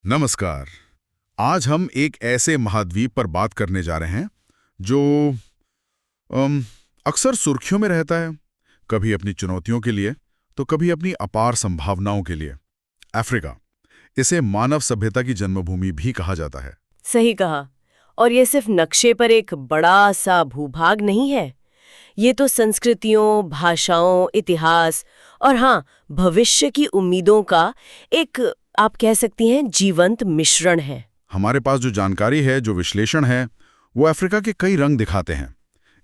नमस्कार। आज हम एक ऐसे महाद्वीप पर बात करने जा रहे हैं जो अम, अक्सर सुर्खियों में रहता है, कभी अपनी चुनौतियों के लिए तो कभी अपनी अपार संभावनाओं के लिए। अफ्रीका। इसे मानव सभ्यता की जन्मभूमि भी कहा जाता है। सही कहा। और ये सिर्फ नक्शे पर एक बड़ा सा भूभाग नहीं है। ये तो संस्कृतियों, भाषाओं, इतिहास और हाँ, भविष्य की उम्मीदों का एक, आप कह सकती हैं, जीवंत मिश्रण है। हमारे पास जो जानकारी है, जो विश्लेषण है, वो अफ्रीका के कई रंग दिखाते हैं।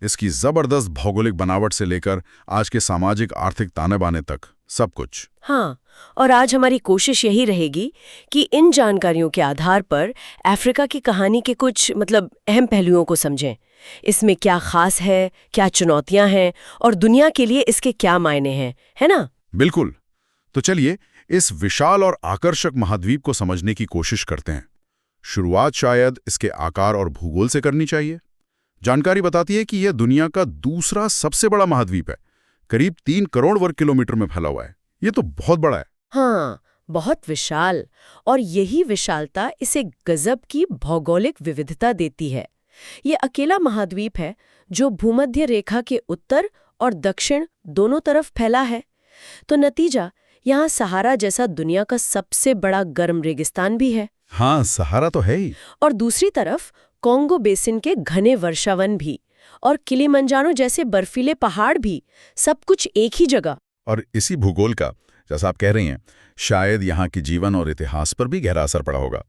इसकी जबरदस्त भौगोलिक बनावट से लेकर आज के सामाजिक आर्थिक ताने बाने तक सब कुछ। हाँ, और आज हमारी कोशिश यही रहेगी कि इन जानकारियों के आधार पर अफ्रीका की कहानी के कुछ अहम पहलुओं को समझें। इसमें क्या खास है, क्या चुनौतियां हैं और दुनिया के लिए इसके क्या मायने हैं, है ना? बिल्कुल। तो चलिए इस विशाल और आकर्षक महाद्वीप को समझने की कोशिश करते हैं। शुरुआत शायद इसके आकार और भूगोल से करनी चाहिए। जानकारी बताती है कि यह दुनिया का दूसरा सबसे बड़ा महाद्वीप है। करीब 3 करोड़ वर्ग किलोमीटर में फैला हुआ है। ये तो बहुत बड़ा है। हाँ, बहुत विशाल। और यही विशालता इसे गजब की भौगोलिक विविधता देती है। ये अकेला महाद्वीप है जो भूमध्य रेखा के उत्तर और दक्षिण दोनों तरफ फैला है। तो नतीजा, यहाँ सहारा जैसा दुनिया का सबसे बड़ा गर्म रेगिस्तान भी है। हाँ, सहारा तो है ही। और दूसरी तरफ कॉन्गो बेसिन के घने वर्षावन भी और किलिमंजारो जैसे बर्फीले पहाड़ भी, सब कुछ एक ही जगह। और इसी भूगोल का, जैसा आप कह रही हैं, शायद यहाँ की जीवन और इतिहास पर भी गहरा असर पड़ा होगा।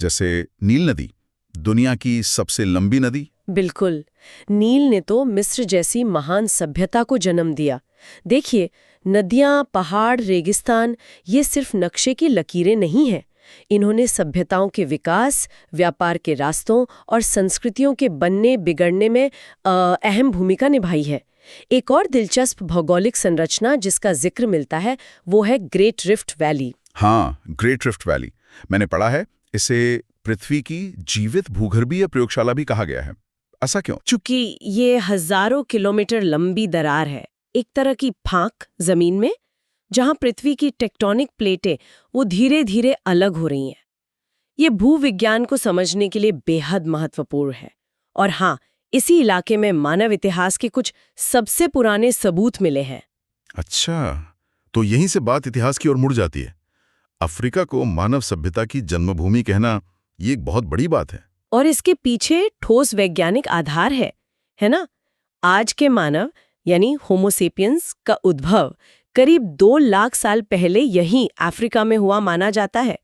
जैसे नील नदी, दुनिया की सबसे लंबी नदी। बिल्कुल। नील ने तो मिस्र जैसी महान सभ्यता को जन्म दिया। देखिए, नदियाँ, पहाड़, रेगिस्तान, ये सिर्फ नक्शे की लकीरें नहीं हैं। इन्होंने सभ्यताओं के विकास, व्यापार के रास्तों और संस्कृतियों के बनने बिगड़ने में अहम भूमिका निभाई है। एक और दिलचस्प भौगोलिक संरचना जिसका जिक्र मिलता है वो है ग्रेट रिफ्ट वैली। हाँ, ग्रेट रिफ्ट वैली। मैंने पढ़ा है इसे पृथ्वी की जीवित भूगर्भीय प्रयोगशाला भी कहा गया है। ऐसा क्यों? चूंकि ये हजारों किलोमीटर लंबी दरार है, एक तरह की फांक जमीन में, जहां पृथ्वी की टेक्टोनिक प्लेटें वो धीरे धीरे अलग हो रही हैं। ये भूविज्ञान को समझने के लिए बेहद महत्वपूर्ण है। और हाँ, इसी इलाके में मानव इतिहास के कुछ सबसे पुराने सबूत मिले हैं। अच्छा, तो यहीं से बात इतिहास की ओर मुड़ जाती है। अफ्रीका को मानव सभ्यता की जन्मभूमि कहना, ये एक बहुत बड़ी बात है। और इसके पीछे ठोस वैज्ञानिक आधार है ना? आज के मानव यानी होमोसेपियंस का उद्भव करीब 2 लाख साल पहले यहीं अफ्रीका में हुआ माना जाता है।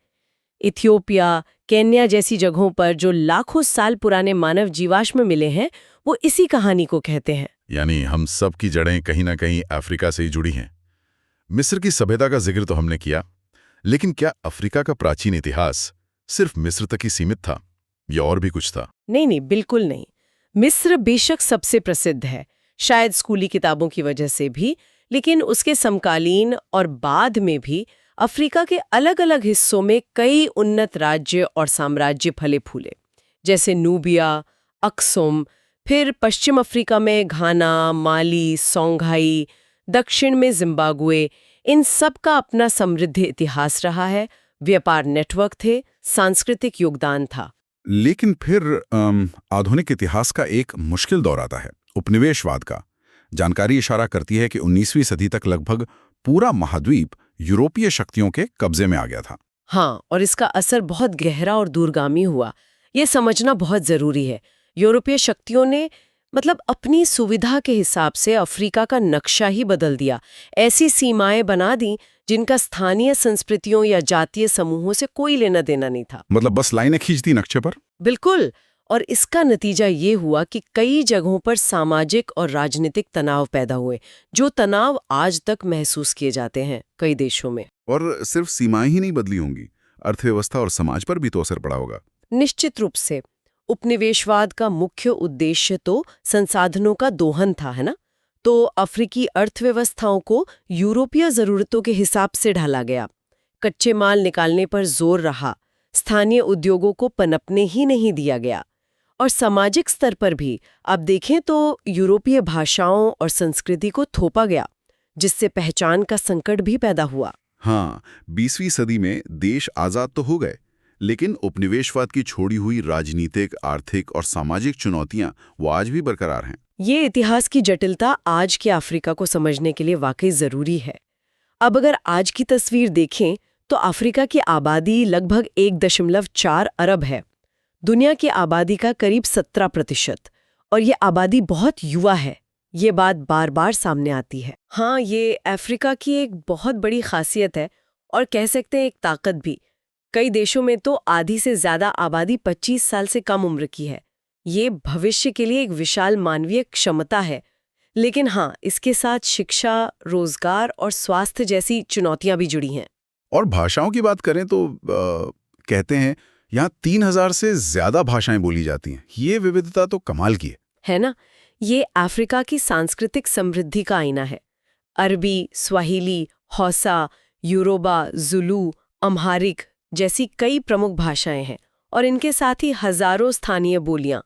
इथियोपिया, केन्या जैसी जगहों पर जो लाखों साल पुराने मानव जीवाश्म मिले हैं, वो इसी कहानी को कहते हैं। यानी हम सब की जड़ें कहीं ना कहीं अफ्रीका से ही जुड़ी हैं। मिस्र की सभ्यता का जिक्र तो हमने किया, लेकिन क्या अफ्रीका का प्राचीन इतिहास सिर्फ मिस्र तक ही सीमित था या और भी कुछ था? नहीं नहीं, बिल्कुल नहीं। मिस्र बेशक सबसे प्रसिद्ध है, शायद स्कूली किताबों की वजह से भी, लेकिन उसके समकालीन और बाद में भी अफ्रीका के अलग अलग हिस्सों में कई उन्नत राज्य और साम्राज्य फले फूले, जैसे नूबिया, अक्सुम, फिर पश्चिम अफ्रीका में घाना, माली, सोंघाई, दक्षिण में जिम्बाब्वे। इन सब का अपना समृद्ध इतिहास रहा है, व्यापार नेटवर्क थे, सांस्कृतिक योगदान था। लेकिन फिर आधुनिक इतिहास का एक मुश्किल दौर आता है, उपनिवेशवाद का। जानकारी इशारा करती है कि 19वीं सदी तक लगभग पूरा महाद्वीप यूरोपीय शक्तियों के कब्जे में आ गया था। हाँ, और इसका असर बहुत गहरा और दूरगामी हुआ। ये समझना बहुत जरूरी है। यूरोपीय शक्तियों ने अपनी सुविधा के हिसाब से अफ्रीका का नक्शा ही बदल दिया। ऐसी सीमाएं बना दी जिनका स्थानीय संस्कृतियों या जातीय समूहों से कोई लेना देना नहीं था। मतलब बस लाइनें खींच दी नक्शे पर। बिल्कुल। और इसका नतीजा ये हुआ कि कई जगहों पर सामाजिक और राजनीतिक तनाव पैदा हुए, जो तनाव आज तक महसूस किए जाते हैं कई देशों में। और सिर्फ सीमाएं ही नहीं बदली होंगी, अर्थव्यवस्था और समाज पर भी तो असर पड़ा होगा। निश्चित रूप से। उपनिवेशवाद का मुख्य उद्देश्य तो संसाधनों का दोहन था, है ना? तो अफ्रीकी अर्थव्यवस्थाओं को यूरोपीय जरूरतों के हिसाब से ढाला गया। कच्चे माल निकालने पर जोर रहा, स्थानीय उद्योगों को पनपने ही नहीं दिया गया। और सामाजिक स्तर पर भी आप देखें तो यूरोपीय भाषाओं और संस्कृति को थोपा गया, जिससे पहचान का संकट भी पैदा हुआ। हाँ, 20वीं सदी में देश आजाद तो हो गए, लेकिन उपनिवेशवाद की छोड़ी हुई राजनीतिक, आर्थिक और सामाजिक चुनौतियां वो आज भी बरकरार हैं। ये इतिहास की जटिलता आज के अफ्रीका को समझने के लिए वाकई जरूरी है। अब अगर आज की तस्वीर देखें तो अफ्रीका की आबादी लगभग 1.4 अरब है। दुनिया की आबादी का करीब 17%, और ये आबादी बहुत युवा है। ये बात बार बार सामने आती है। हाँ, ये अफ्रीका की एक बहुत बड़ी खासियत है और कह सकते हैं एक ताकत भी। कई देशों में तो आधी से ज्यादा आबादी 25 साल से कम उम्र की है। ये भविष्य के लिए एक विशाल मानवीय क्षमता है। लेकिन हाँ, इसके साथ शिक्षा, रोजगार और स्वास्थ्य जैसी चुनौतियां भी जुड़ी हैं। और भाषाओं की बात करें तो कहते हैं यहाँ 3000 से ज्यादा भाषाएं बोली जाती हैं। ये विविधता तो कमाल की है ना? ये अफ्रीका की सांस्कृतिक समृद्धि का आईना है। अरबी, स्वाहिली, हौसा, यूरोबा, जुलू, अम्हारिक जैसी कई प्रमुख भाषाएं हैं और इनके साथ ही हजारों स्थानीय बोलियां।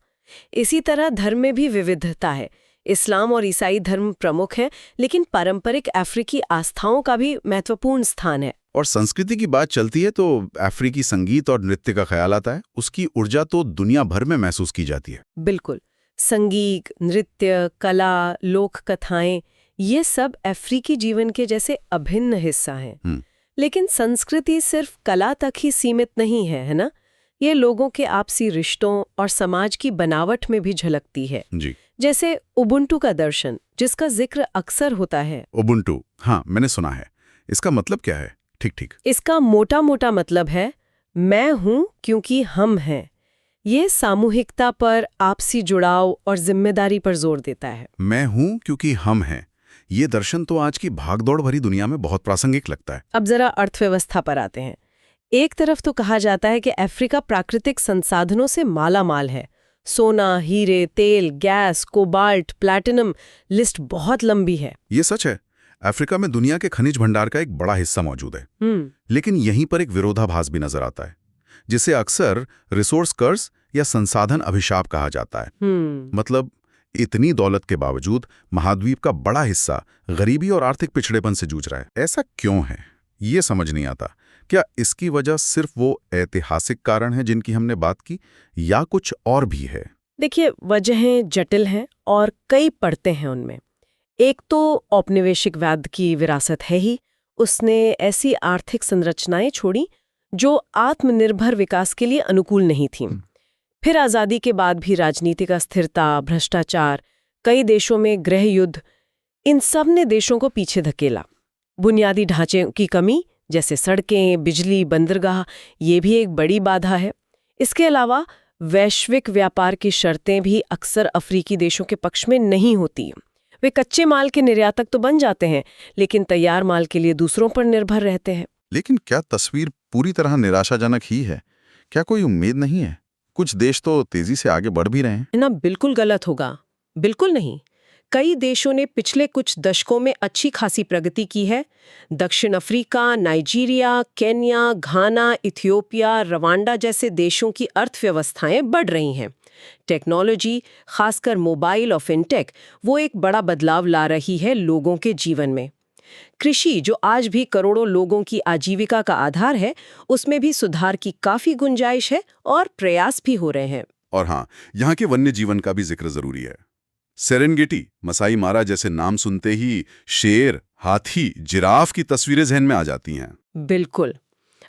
इसी तरह धर्म में भी विविधता है। इस्लाम और ईसाई धर्म प्रमुख हैं, लेकिन पारंपरिक अफ्रीकी आस्थाओं का भी महत्वपूर्ण स्थान है। और संस्कृति की बात चलती है तो अफ्रीकी संगीत और नृत्य का ख्याल आता है। उसकी ऊर्जा तो दुनिया भर में महसूस की जाती है। बिल्कुल। संगीत, नृत्य, कला, लोक कथाएं, ये सब अफ्रीकी जीवन के जैसे अभिन्न हिस्सा हैं। लेकिन संस्कृति सिर्फ कला तक ही सीमित नहीं है ना? ये लोगों के आपसी रिश्तों और समाज की बनावट में भी झलकती है। जी। जैसे उबुंटू का दर्शन, जिसका जिक्र अक्सर होता है। उबुंटू, हाँ मैंने सुना है। इसका मतलब क्या है? ठीक। इसका मोटा मोटा मतलब है, मैं हूं क्योंकि हम हैं। ये सामूहिकता पर, आपसी जुड़ाव और जिम्मेदारी पर जोर देता है। मैं हूं क्योंकि हम हैं। ये दर्शन तो आज की भागदौड़ भरी दुनिया में बहुत प्रासंगिक लगता है। अब जरा अर्थव्यवस्था पर आते हैं। एक तरफ तो कहा जाता है कि अफ्रीका प्राकृतिक संसाधनों से माला माल है। सोना, हीरे, तेल, गैस, कोबाल्ट, प्लैटिनम, लिस्ट बहुत लंबी है। ये सच है। अफ्रीका में दुनिया के खनिज भंडार का एक बड़ा हिस्सा मौजूद है। लेकिन यहीं पर एक विरोधाभास भी नजर आता है, जिसे अक्सर रिसोर्स कर्ज या संसाधन अभिशाप कहा जाता है। मतलब इतनी दौलत के बावजूद महाद्वीप का बड़ा हिस्सा गरीबी और आर्थिक पिछड़ेपन से जूझ रहा है। ऐसा क्यों है, ये समझ नहीं आता। क्या इसकी वजह सिर्फ वो ऐतिहासिक कारण है जिनकी हमने बात की, या कुछ और भी है? देखिए, वजहें जटिल हैं और कई पड़ते हैं उनमें। एक तो औपनिवेशिकवाद की विरासत है ही। उसने ऐसी आर्थिक संरचनाएं छोड़ी जो आत्मनिर्भर विकास के लिए अनुकूल नहीं थीं। फिर आज़ादी के बाद भी राजनीतिक अस्थिरता, भ्रष्टाचार, कई देशों में गृह युद्ध, इन सब ने देशों को पीछे धकेला। बुनियादी ढांचे की कमी, जैसे सड़कें, बिजली, बंदरगाह, ये भी एक बड़ी बाधा है। इसके अलावा वैश्विक व्यापार की शर्तें भी अक्सर अफ्रीकी देशों के पक्ष में नहीं होती। वे कच्चे माल के निर्यातक तो बन जाते हैं, लेकिन तैयार माल के लिए दूसरों पर निर्भर रहते हैं। लेकिन क्या तस्वीर पूरी तरह निराशाजनक ही है? क्या कोई उम्मीद नहीं है? कुछ देश तो तेजी से आगे बढ़ भी रहे हैं। ना, बिल्कुल गलत होगा। बिल्कुल नहीं। कई देशों ने पिछले कुछ दशकों में अच्छी खासी प्रगति की है। दक्षिण अफ्रीका, नाइजीरिया, केन्या, घाना, इथियोपिया, रवांडा जैसे देशों की अर्थव्यवस्थाएं बढ़ रही हैं। टेक्नोलॉजी, खासकर मोबाइल और फिनटेक, वो एक बड़ा बदलाव ला रही है लोगों के जीवन में। कृषि, जो आज भी करोड़ों लोगों की आजीविका का आधार है, उसमें भी सुधार की काफी गुंजाइश है और प्रयास भी हो रहे हैं। और हाँ, यहाँ के वन्य जीवन का भी जिक्र जरूरी है। सेरेंगेटी, मसाई मारा जैसे नाम सुनते ही शेर, हाथी, जिराफ की तस्वीरें जहन में आ जाती हैं। बिल्कुल।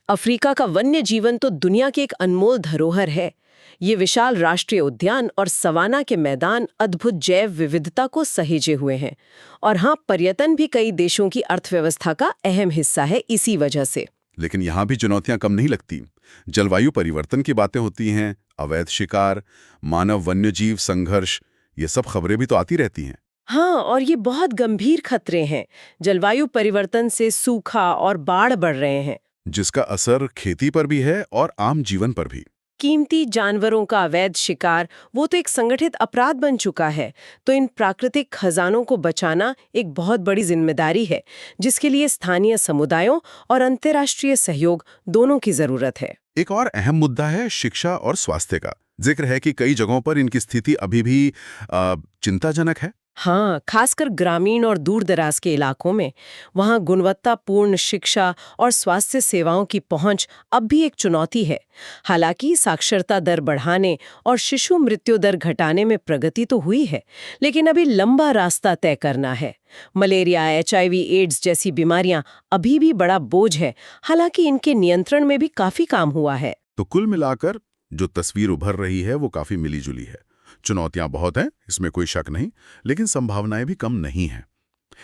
अफ्रीका का वन्य जीवन तो दुनिया की एक अनमोल धरोहर है। ये विशाल राष्ट्रीय उद्यान और सवाना के मैदान अद्भुत जैव विविधता को सहेजे हुए हैं। और हाँ, पर्यटन भी कई देशों की अर्थव्यवस्था का अहम हिस्सा है इसी वजह से। लेकिन यहाँ भी चुनौतियां कम नहीं लगती। जलवायु परिवर्तन की बातें होती हैं, अवैध शिकार, मानव वन्यजीव संघर्ष, ये सब खबरें भी तो आती रहती हैं। हाँ, और ये बहुत गंभीर खतरे हैं। जलवायु परिवर्तन से सूखा और बाढ़ बढ़ रहे हैं, जिसका असर खेती पर भी है और आम जीवन पर भी। कीमती जानवरों का अवैध शिकार, वो तो एक संगठित अपराध बन चुका है। तो इन प्राकृतिक खजानों को बचाना एक बहुत बड़ी जिम्मेदारी है, जिसके लिए स्थानीय समुदायों और अंतर्राष्ट्रीय सहयोग दोनों की जरूरत है। एक और अहम मुद्दा है शिक्षा और स्वास्थ्य का। जिक्र है कि कई जगहों पर इनकी स्थिति अभी भी चिंताजनक है। हाँ, खासकर ग्रामीण और दूर दराज के इलाकों में वहाँ गुणवत्तापूर्ण शिक्षा और स्वास्थ्य सेवाओं की पहुंच अब भी एक चुनौती है। हालांकि साक्षरता दर बढ़ाने और शिशु मृत्यु दर घटाने में प्रगति तो हुई है, लेकिन अभी लंबा रास्ता तय करना है। मलेरिया, HIV, एड्स जैसी बीमारियां अभी भी बड़ा बोझ है, हालांकि इनके नियंत्रण में भी काफी काम हुआ है। तो कुल मिलाकर जो तस्वीर उभर रही है वो काफी मिली-जुली है। चुनौतियां बहुत हैं, इसमें कोई शक नहीं, लेकिन संभावनाएं भी कम नहीं हैं।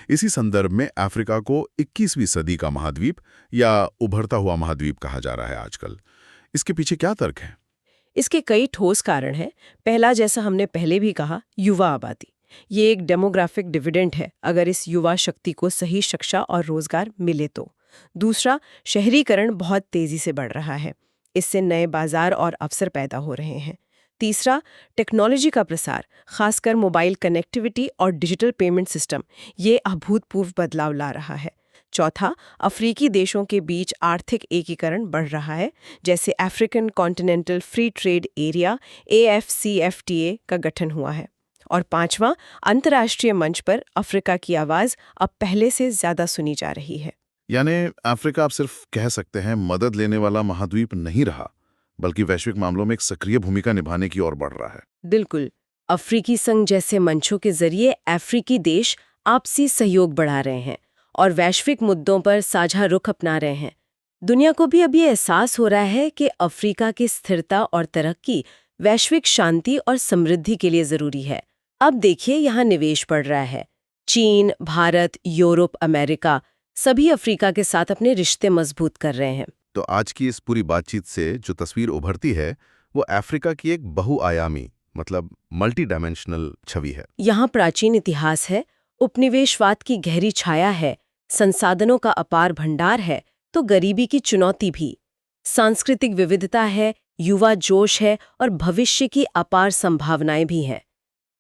इसी संदर्भ में अफ्रीका को 21वीं सदी का महाद्वीप या उभरता हुआ महाद्वीप कहा जा रहा है आजकल। इसके पीछे क्या तर्क है? इसके कई ठोस कारण हैं। पहला, जैसा हमने पहले भी कहा, युवा आबादी। ये एक डेमोग्राफिक डिविडेंड है, अगर इस युवा शक्ति को सही शिक्षा और रोजगार मिले तो। दूसरा, शहरीकरण बहुत तेजी से बढ़ रहा है। इससे नए बाजार और अवसर पैदा हो रहे हैं। तीसरा, टेक्नोलॉजी का प्रसार, खासकर मोबाइल कनेक्टिविटी और डिजिटल पेमेंट सिस्टम, ये अभूतपूर्व बदलाव ला रहा है। चौथा, अफ्रीकी देशों के बीच आर्थिक एकीकरण बढ़ रहा है, जैसे African continental free trade area AFCFTA का गठन हुआ है। और पांचवा, अंतर्राष्ट्रीय मंच पर अफ्रीका की आवाज अब पहले से ज्यादा सुनी जा रही है। यानी अफ्रीका आप सिर्फ कह सकते हैं मदद लेने वाला महाद्वीप नहीं रहा, बल्कि वैश्विक मामलों में एक सक्रिय भूमिका निभाने की ओर बढ़ रहा है। बिल्कुल। अफ्रीकी संघ जैसे मंचों के जरिए अफ्रीकी देश आपसी सहयोग बढ़ा रहे हैं और वैश्विक मुद्दों पर साझा रुख अपना रहे हैं। दुनिया को भी अब ये एहसास हो रहा है कि अफ्रीका की स्थिरता और तरक्की वैश्विक शांति और समृद्धि के लिए जरूरी है। अब देखिए, यहाँ निवेश बढ़ रहा है। चीन, भारत, यूरोप, अमेरिका सभी अफ्रीका के साथ अपने रिश्ते मजबूत कर रहे हैं। तो आज की इस पूरी बातचीत से जो तस्वीर उभरती है वो अफ्रीका की एक बहुआयामी, मतलब मल्टी डायमेंशनल छवि है। यहाँ प्राचीन इतिहास है, उपनिवेशवाद की गहरी छाया है, संसाधनों का अपार भंडार है, तो गरीबी की चुनौती भी, सांस्कृतिक विविधता है, युवा जोश है और भविष्य की अपार संभावनाएं भी हैं।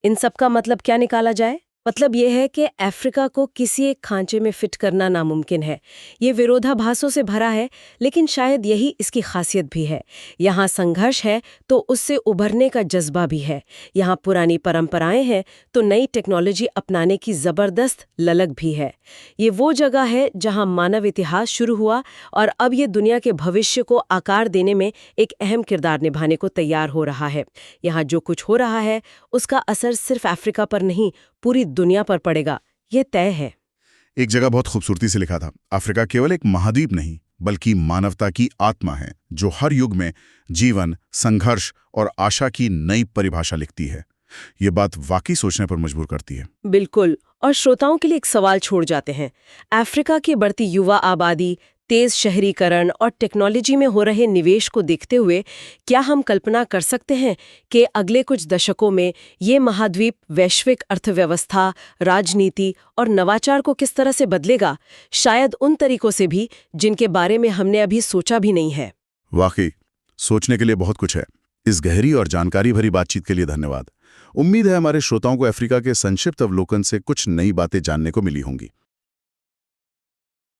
इन सब का मतलब क्या निकाला जाए? मतलब यह है कि अफ्रीका को किसी एक खांचे में फिट करना नामुमकिन है। ये विरोधाभासों से भरा है, लेकिन शायद यही इसकी खासियत भी है। यहाँ संघर्ष है तो उससे उभरने का जज्बा भी है। यहाँ पुरानी परंपराएं हैं तो नई टेक्नोलॉजी अपनाने की जबरदस्त ललक भी है। ये वो जगह है जहाँ मानव इतिहास शुरू हुआ और अब ये दुनिया के भविष्य को आकार देने में एक अहम किरदार निभाने को तैयार हो रहा है। यहाँ जो कुछ हो रहा है उसका असर सिर्फ अफ्रीका पर नहीं, पूरी दुनिया पर पड़ेगा, ये तय है। एक जगह बहुत खूबसूरती से लिखा था, अफ्रीका केवल एक महाद्वीप नहीं बल्कि मानवता की आत्मा है, जो हर युग में जीवन, संघर्ष और आशा की नई परिभाषा लिखती है। ये बात वाकई सोचने पर मजबूर करती है। बिल्कुल। और श्रोताओं के लिए एक सवाल छोड़ जाते हैं। अफ्रीका की बढ़ती युवा आबादी, तेज शहरीकरण और टेक्नोलॉजी में हो रहे निवेश को देखते हुए क्या हम कल्पना कर सकते हैं कि अगले कुछ दशकों में ये महाद्वीप वैश्विक अर्थव्यवस्था, राजनीति और नवाचार को किस तरह से बदलेगा? शायद उन तरीकों से भी जिनके बारे में हमने अभी सोचा भी नहीं है। वाकई सोचने के लिए बहुत कुछ है। इस गहरी और जानकारी भरी बातचीत के लिए धन्यवाद। उम्मीद है हमारे श्रोताओं को अफ्रीका के संक्षिप्त अवलोकन से कुछ नई बातें जानने को मिली होंगी।